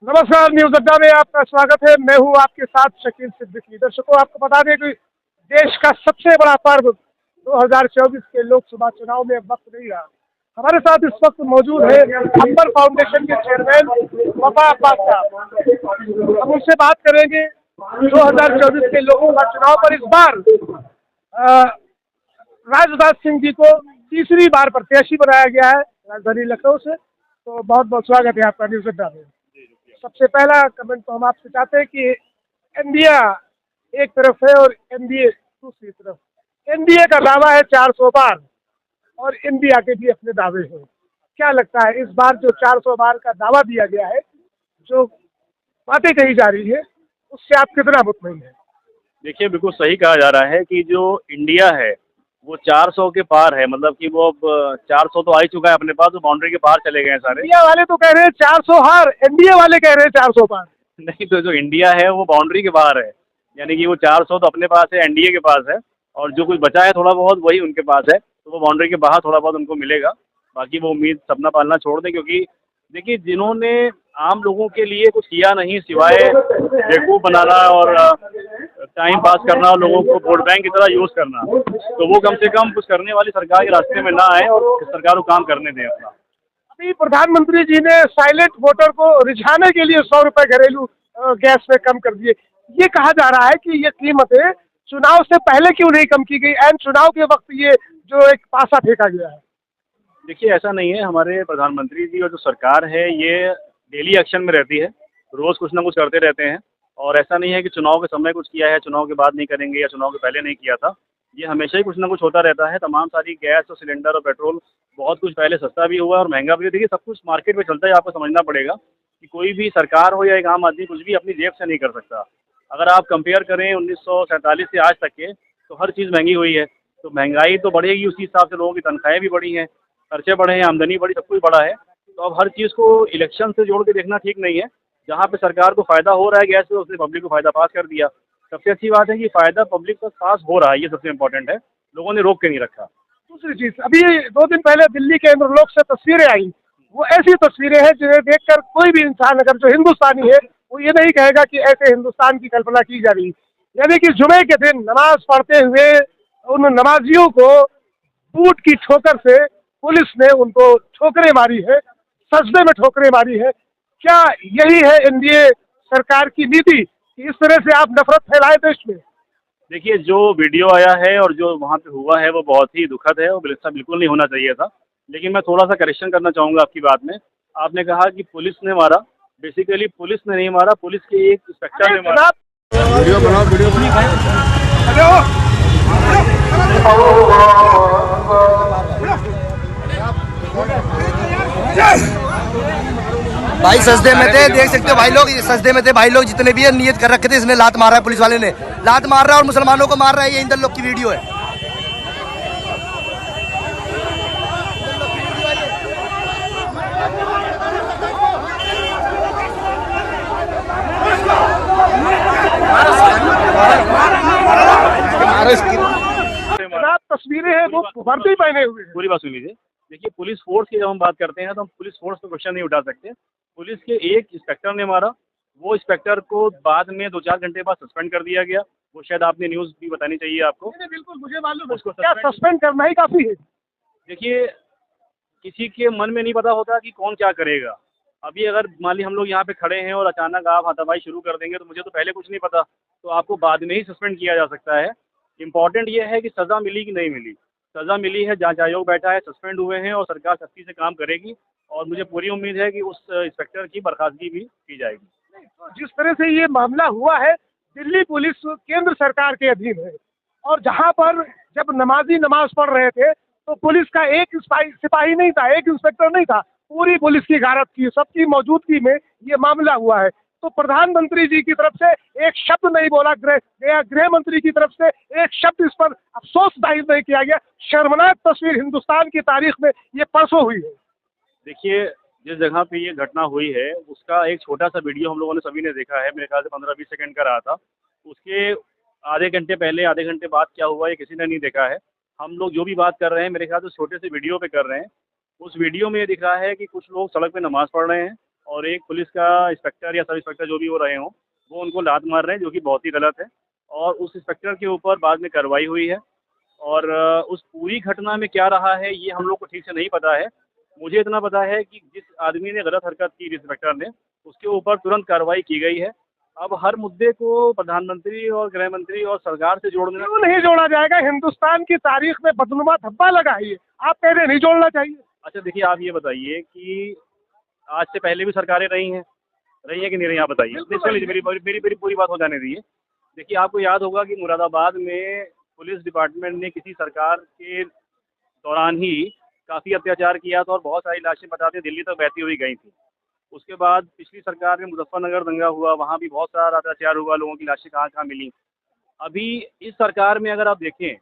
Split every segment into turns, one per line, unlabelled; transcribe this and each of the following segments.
नमस्कार, न्यूज अड्डा में आपका स्वागत है। मैं हूं आपके साथ शकील सिद्दीकी। दर्शकों, आपको बता दें कि देश का सबसे बड़ा पर्व 2024 के लोकसभा चुनाव में अब वक्त नहीं रहा। हमारे साथ इस वक्त मौजूद है अंबर फाउंडेशन के चेयरमैन वफा अब्बास साहब। हम उनसे बात करेंगे 2024 के लोकसभा चुनाव पर। इस बार राजदास सिंह जी को तीसरी बार प्रत्याशी बनाया गया है राजधानी लखनऊ से। तो बहुत बहुत स्वागत है आपका न्यूज अड्डा में। सबसे पहला कमेंट तो हम आपसे चाहते हैं कि एनडीए एक तरफ है और एनडीए दूसरी तरफ। एनडीए का दावा है 400 बार और इंडिया के भी अपने दावे हैं। क्या लगता है इस बार जो 400 बार का दावा दिया गया है, जो बातें कही जा रही है, उससे आप कितना मुतमईन हैं?
देखिए, बिल्कुल सही कहा जा रहा है कि जो इंडिया है वो 400 के पार है। मतलब कि वो अब 400 तो आ ही चुका है अपने पास, तो बाउंड्री के पार चले गए हैं सारे।
इंडिया वाले तो कह रहे हैं 400 हार, एनडीए वाले कह रहे हैं 400 पार।
नहीं, तो जो इंडिया है वो बाउंड्री के बाहर है। यानी कि वो 400 तो अपने पास है, एनडीए के पास है, और जो कुछ बचा है थोड़ा बहुत वही उनके पास है। तो वो बाउंड्री के बाहर थोड़ा बहुत उनको मिलेगा। बाकी वो उम्मीद सपना पालना छोड़ दें, क्योंकि देखिए, जिन्होंने आम लोगों के लिए कुछ किया नहीं सिवाय बेवकूफ़ बनाना और टाइम पास करना और लोगों को वोट बैंक की तरह यूज़ करना, तो वो कम से कम कुछ करने वाली सरकार के रास्ते में ना आए और सरकार को काम करने दें अपना।
अभी प्रधानमंत्री जी ने साइलेंट वोटर को रिझाने के लिए 100 रुपए घरेलू गैस में कम कर दिए। ये कहा जा रहा है कि ये कीमतें चुनाव से पहले क्यों नहीं कम की गई, एंड चुनाव के वक्त ये जो एक पासा फेंका गया है।
देखिए, ऐसा नहीं है। हमारे प्रधानमंत्री जी और जो सरकार है ये डेली एक्शन में रहती है, रोज़ कुछ ना कुछ करते रहते हैं। और ऐसा नहीं है कि चुनाव के समय कुछ किया है, चुनाव के बाद नहीं करेंगे या चुनाव के पहले नहीं किया था। ये हमेशा ही कुछ ना कुछ होता रहता है। तमाम सारी गैस और सिलेंडर और पेट्रोल बहुत कुछ पहले सस्ता भी हुआ और महंगा भी। देखिए, सब कुछ मार्केट में चलता है, आपको समझना पड़ेगा कि कोई भी सरकार हो या एक आम आदमी कुछ भी अपनी जेब से नहीं कर सकता। अगर आप कंपेयर करें 1947 से आज तक के, तो हर चीज़ महंगी हुई है। तो महंगाई तो बढ़ेगी, उसी हिसाब से लोगों की तनख्वाहें भी बढ़ी हैं, खर्चे बढ़े हैं, आमदनी बढ़ी, सब कुछ बढ़ा है। तो अब हर चीज़ को इलेक्शन से जोड़ के देखना ठीक नहीं है। जहाँ पे सरकार को फ़ायदा हो रहा है गैस से, उसने पब्लिक को फ़ायदा पास कर दिया। सबसे अच्छी बात है कि फ़ायदा पब्लिक को पास हो रहा है, ये सबसे इम्पोर्टेंट है। लोगों ने रोक के नहीं रखा।
दूसरी चीज, अभी 2 दिन पहले दिल्ली के इंद्रलोक से तस्वीरें आई। वो ऐसी तस्वीरें हैं जिन्हें देखकर कोई भी इंसान अगर जो हिंदुस्तानी है वो ये नहीं कहेगा कि ऐसे हिंदुस्तान की कल्पना की जा रही। यानी कि जुमे के दिन नमाज पढ़ते हुए उन नमाजियों को बूट की ठोकर से पुलिस ने उनको ठोकरें मारी है, सजदे में ठोकरें मारी है। क्या यही है एनडीए सरकार की नीति कि इस तरह से आप नफरत फैलाए देश में?
देखिए, जो वीडियो आया है और जो वहाँ पे हुआ है वो बहुत ही दुखद है और ऐसा बिल्कुल नहीं होना चाहिए था। लेकिन मैं थोड़ा सा करेक्शन करना चाहूँगा आपकी बात में। आपने कहा कि पुलिस ने मारा। बेसिकली पुलिस ने नहीं मारा, पुलिस के एक इंस्पेक्टर ने मारा।
वीडियो बनाओ, वीडियो
भाई सजदे में थे, देख सकते हो भाई लोग, सजदे में थे भाई लोग जितने भी है। नियत कर रखे थे, इसने लात मारा है, पुलिस वाले ने लात मार रहा है और मुसलमानों को मार रहा है। ये इंदर लोग की वीडियो है।
तस्वीरें हैं वो वर्दी पहने हुए हैं।
पूरी बात सुन लीजिए। देखिए, पुलिस फोर्स की जब हम बात करते हैं तो हम पुलिस फोर्स पर क्वेश्चन नहीं उठा सकते। पुलिस के एक इंस्पेक्टर ने मारा। वो इंस्पेक्टर को बाद में 2-4 घंटे बाद सस्पेंड कर दिया गया। वो शायद आपने न्यूज़ भी बतानी चाहिए आपको।
नहीं, बिल्कुल मुझे मालूम है।
उसको
क्या सस्पेंड करना ही काफी है?
देखिए, किसी के मन में नहीं पता होता कि कौन क्या करेगा। अभी अगर मान ली हम लोग यहाँ पे खड़े हैं और अचानक आप हाथापाई शुरू कर देंगे, तो मुझे तो पहले कुछ नहीं पता, तो आपको बाद में ही सस्पेंड किया जा सकता है। इम्पॉर्टेंट ये है कि सज़ा मिली कि नहीं मिली। सज़ा मिली है, जांच आयोग बैठा है, सस्पेंड हुए हैं और सरकार सख्ती से काम करेगी। और मुझे पूरी उम्मीद है कि उस इंस्पेक्टर की बर्खास्तगी भी की जाएगी।
तो जिस तरह से ये मामला हुआ है, दिल्ली पुलिस केंद्र सरकार के अधीन है और जहां पर जब नमाजी नमाज पढ़ रहे थे तो पुलिस का एक सिपाही नहीं था, एक इंस्पेक्टर नहीं था, पूरी पुलिस की गारत थी, सबकी मौजूदगी में ये मामला हुआ है। तो प्रधानमंत्री जी की तरफ से एक शब्द नहीं बोला गया, गृह मंत्री की तरफ से एक शब्द इस पर अफसोस जाहिर नहीं किया गया। शर्मनाक तस्वीर हिंदुस्तान की तारीख में ये परसों हुई है।
देखिए, जिस जगह पे ये घटना हुई है उसका एक छोटा सा वीडियो हम लोगों ने सभी ने देखा है। मेरे ख्याल से 15-20 सेकंड का रहा था। उसके आधे घंटे पहले, आधे घंटे बाद क्या हुआ ये किसी ने नहीं देखा है। हम लोग जो भी बात कर रहे हैं मेरे ख्याल से छोटे से वीडियो पे कर रहे हैं। उस वीडियो में ये दिख रहा है कि कुछ लोग सड़क पे नमाज़ पढ़ रहे हैं और एक पुलिस का इंस्पेक्टर या सब इंस्पेक्टर जो भी हो रहे हों वो उनको लात मार रहे हैं, जो कि बहुत ही गलत है। और उस इंस्पेक्टर के ऊपर बाद में कार्रवाई हुई है और उस पूरी घटना में क्या रहा है ये हम लोग को ठीक से नहीं पता है। मुझे इतना पता है कि जिस आदमी ने गलत हरकत की, जिस इंस्पेक्टर ने, उसके ऊपर तुरंत कार्रवाई की गई है। अब हर मुद्दे को प्रधानमंत्री और गृह मंत्री और सरकार से जोड़ने
क्यों नहीं जोड़ा जाएगा? हिंदुस्तान की तारीख में बदनुमा धब्बा लगा है ये, आप कह रहे हैं नहीं जोड़ना चाहिए।
अच्छा देखिए, आप ये बताइए कि आज से पहले भी सरकारें रही हैं कि नहीं रही, आप बताइए। नहीं, सुनिए, मेरी पूरी बात हो जाने दीजिए। देखिए, आपको याद होगा कि मुरादाबाद में पुलिस डिपार्टमेंट ने किसी सरकार के दौरान ही काफ़ी अत्याचार किया था और बहुत सारी लाशें बताते दिल्ली तक बहती हुई गई थी। उसके बाद पिछली सरकार में मुजफ्फरनगर दंगा हुआ, वहाँ भी बहुत सारा अत्याचार हुआ, लोगों की लाशें कहाँ मिली। अभी इस सरकार में अगर आप देखें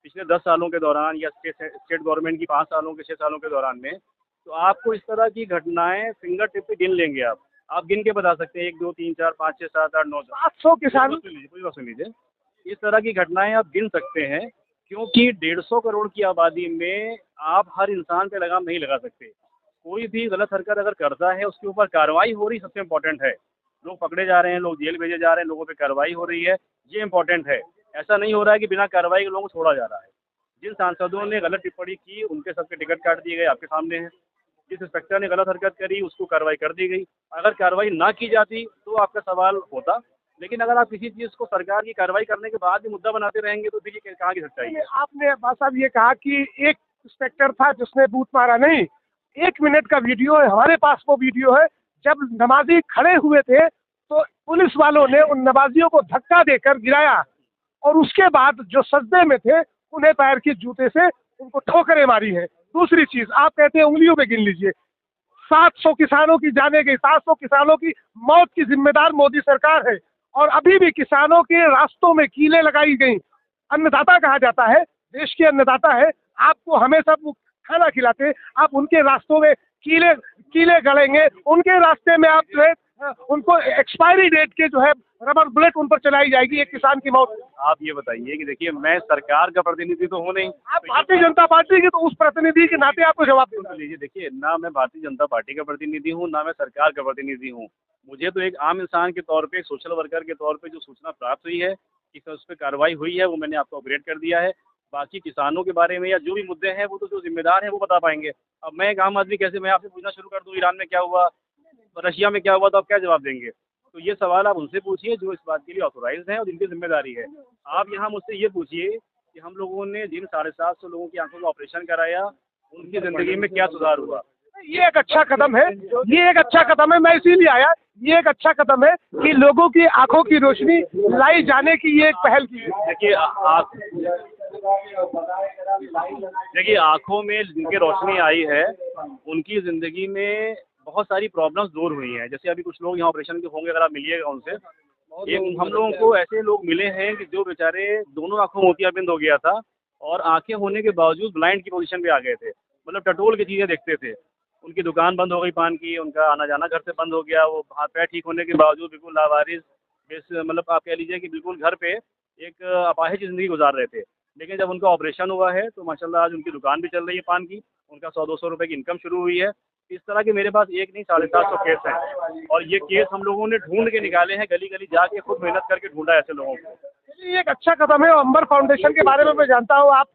पिछले 10 सालों के दौरान या स्टेट गवर्नमेंट की 5 सालों के 6 सालों के दौरान में, तो आपको इस तरह की घटनाएं फिंगर टिप पे गिन लेंगे आप गिन के बता सकते हैं 1 2 3 4 5 6 7 8 9 10।
700 किसान,
पूरी बात सुन लीजिए। इस तरह की घटनाएं आप गिन सकते हैं, क्योंकि 150 करोड़ की आबादी में आप हर इंसान पे लगाम नहीं लगा सकते। कोई भी गलत हरकत अगर करता है उसके ऊपर कार्रवाई हो रही सबसे इम्पोर्टेंट है। लोग पकड़े जा रहे हैं, लोग जेल भेजे जा रहे हैं, लोगों पे कार्रवाई हो रही है, ये इम्पोर्टेंट है। ऐसा नहीं हो रहा है कि बिना कार्रवाई के लोगों को छोड़ा जा रहा है। जिन सांसदों ने गलत टिप्पणी की उनके सबके टिकट काट दिए गए, आपके सामने हैं। जिस इंस्पेक्टर ने गलत हरकत करी उसको कार्रवाई कर दी गई। अगर कार्रवाई ना की जाती तो आपका सवाल होता, लेकिन अगर आप किसी चीज़ को सरकार की कार्रवाई करने के बाद भी मुद्दा बनाते रहेंगे तो देखिए कहाँ की सच्चाई है।
आपने बात साहब ये कहा कि एक इंस्पेक्टर था जिसने बूथ मारा, नहीं, 1 मिनट का वीडियो है, हमारे पास वो वीडियो है। जब नमाजी खड़े हुए थे तो पुलिस वालों ने उन नमाजियों को धक्का देकर गिराया और उसके बाद जो सजदे में थे उन्हें पैर के जूते से उनको ठोकरें मारी हैं। दूसरी चीज, आप कहते हैं उंगलियों पे गिन लीजिए, 700 किसानों की जाने गई, 700 किसानों की मौत की जिम्मेदार मोदी सरकार है और अभी भी किसानों के रास्तों में कीलें लगाई गई। अन्नदाता कहा जाता है, देश के अन्नदाता है, आपको हमेशा वो खाना खिलाते, आप उनके रास्तों में कीले गड़ेंगे, उनके रास्ते में आप जो है उनको एक्सपायरी डेट के जो है रबर बुलेट उन पर चलाई जाएगी, एक किसान की मौत।
आप ये बताइए कि देखिए, मैं सरकार का प्रतिनिधि तो हूँ नहीं,
आप भारतीय जनता पार्टी के, तो उस प्रतिनिधि के नाते आपको जवाब देना है।
लीजिए। देखिए, ना मैं भारतीय जनता पार्टी का प्रतिनिधि हूँ, ना मैं सरकार का प्रतिनिधि हूँ। मुझे तो एक आम इंसान के तौर पे, सोशल वर्कर के तौर पे जो सूचना प्राप्त हुई है कि उस पर कार्रवाई हुई है, वो मैंने आपको अपडेट कर दिया है। बाकी किसानों के बारे में या जो भी मुद्दे हैं वो तो जो जिम्मेदार हैं वो बता पाएंगे। अब मैं एक आम आदमी कैसे मैं आपसे पूछना शुरू कर दूँ ईरान में क्या हुआ, रशिया में क्या हुआ, तो आप क्या जवाब देंगे? तो ये सवाल आप उनसे पूछिए जो इस बात के लिए ऑथोराइज्ड हैं और जिनकी जिम्मेदारी है। आप यहाँ मुझसे ये पूछिए कि हम लोगों ने जिन 750 लोगों की आंखों का ऑपरेशन कराया उनकी ज़िंदगी में क्या सुधार हुआ।
ये एक अच्छा कदम है, ये एक अच्छा कदम है, मैं इसीलिए आया। ये एक अच्छा कदम है कि लोगों की आंखों की रोशनी लाई जाने की ये एक पहल की है।
देखिए, आंखों में जिनकी रोशनी आई है उनकी ज़िंदगी में बहुत सारी प्रॉब्लम्स दूर हुई हैं। जैसे अभी कुछ लोग यहाँ ऑपरेशन के होंगे, अगर आप मिलिएगा उनसे, एक हम लोगों को ऐसे लोग मिले हैं कि जो बेचारे दोनों आंखों में मोतियाबिंद हो गया था और आंखें होने के बावजूद ब्लाइंड की पोजीशन पे आ गए थे, मतलब टटोल की चीज़ें देखते थे। उनकी दुकान बंद हो गई पान की, उनका आना जाना घर से बंद हो गया, वो हाथ पैर ठीक होने के बावजूद बिल्कुल लावारिस, मतलब आप कह लीजिए कि बिल्कुल घर पे एक अपाहिज ज़िंदगी गुजार रहे थे। लेकिन जब उनका ऑपरेशन हुआ है तो माशाल्लाह आज उनकी दुकान भी चल रही है पान की, उनका 100-200 रुपये की इनकम शुरू हुई है। इस तरह के मेरे पास एक नहीं 750 केस हैं और ये केस हम लोगों ने ढूंढ के निकाले हैं, गली गली जाके खुद मेहनत करके ढूंढा है ऐसे लोगों को।
ये एक अच्छा कदम है। अंबर फाउंडेशन के बारे में मैं जानता हूँ, आप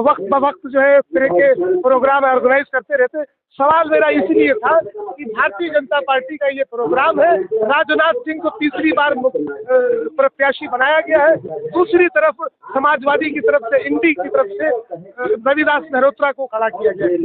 वक्त ब वक्त जो है इस तरह के प्रोग्राम ऑर्गेनाइज करते रहते। सवाल मेरा इसलिए था कि भारतीय जनता पार्टी का ये प्रोग्राम है, राजनाथ सिंह को तीसरी बार प्रत्याशी बनाया गया है, दूसरी तरफ समाजवादी की तरफ से, इंडी की तरफ से रविदास मेहरोत्रा को खड़ा किया गया है।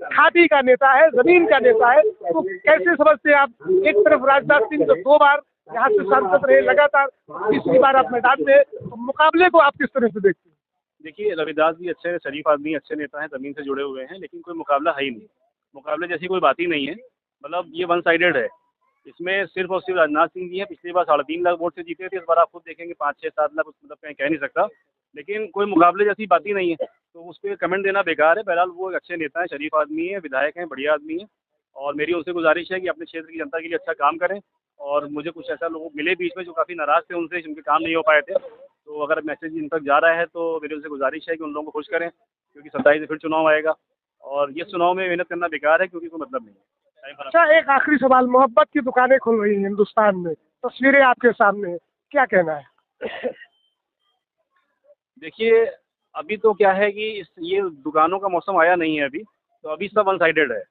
खादी का नेता है, जमीन का नेता है, तो कैसे समझते हैं आप? एक तरफ राजनाथ सिंह जो 2 बार यहाँ से सांसद रहे लगातार, तीसरी बार आप मैदान में, तो मुकाबले को आप किस तरह से देखते हैं?
देखिए, रविदास जी अच्छे शरीफ आदमी, अच्छे नेता हैं, ज़मीन से जुड़े हुए हैं, लेकिन कोई मुकाबला है ही नहीं। मुकाबले जैसी कोई बात ही नहीं है, मतलब ये वन साइडेड है। इसमें सिर्फ और सिर्फ राजनाथ सिंह जी हैं। पिछली बार 3.5 लाख वोट से जीते थे, इस बार आप खुद देखेंगे 5-6-7 लाख, मतलब कहीं कह नहीं सकता, लेकिन कोई मुकाबले जैसी बात ही नहीं है, तो उस पर कमेंट देना बेकार है। बहरहाल वो एक अच्छे नेता हैं, शरीफ आदमी हैं, विधायक हैं, बढ़िया आदमी हैं और मेरी उनसे गुजारिश है कि अपने क्षेत्र की जनता के लिए अच्छा काम करें। और मुझे कुछ ऐसा लोग मिले बीच में जो काफ़ी नाराज़ थे उनसे, जिनके काम नहीं हो पाए थे, तो अगर मैसेज इन तक जा रहा है तो मेरी उनसे गुजारिश है कि उन लोगों को खुश करें, क्योंकि 27 से फिर चुनाव आएगा और ये चुनाव में मेहनत करना बेकार है, क्योंकि कोई मतलब नहीं है।
अच्छा, एक आखिरी सवाल, मोहब्बत की दुकानें खुल रही हैं हिंदुस्तान में, तस्वीरें आपके सामने हैं, क्या कहना है?
देखिए, अभी तो क्या है कि ये दुकानों का मौसम आया नहीं है अभी, तो अभी सब वन साइडेड है।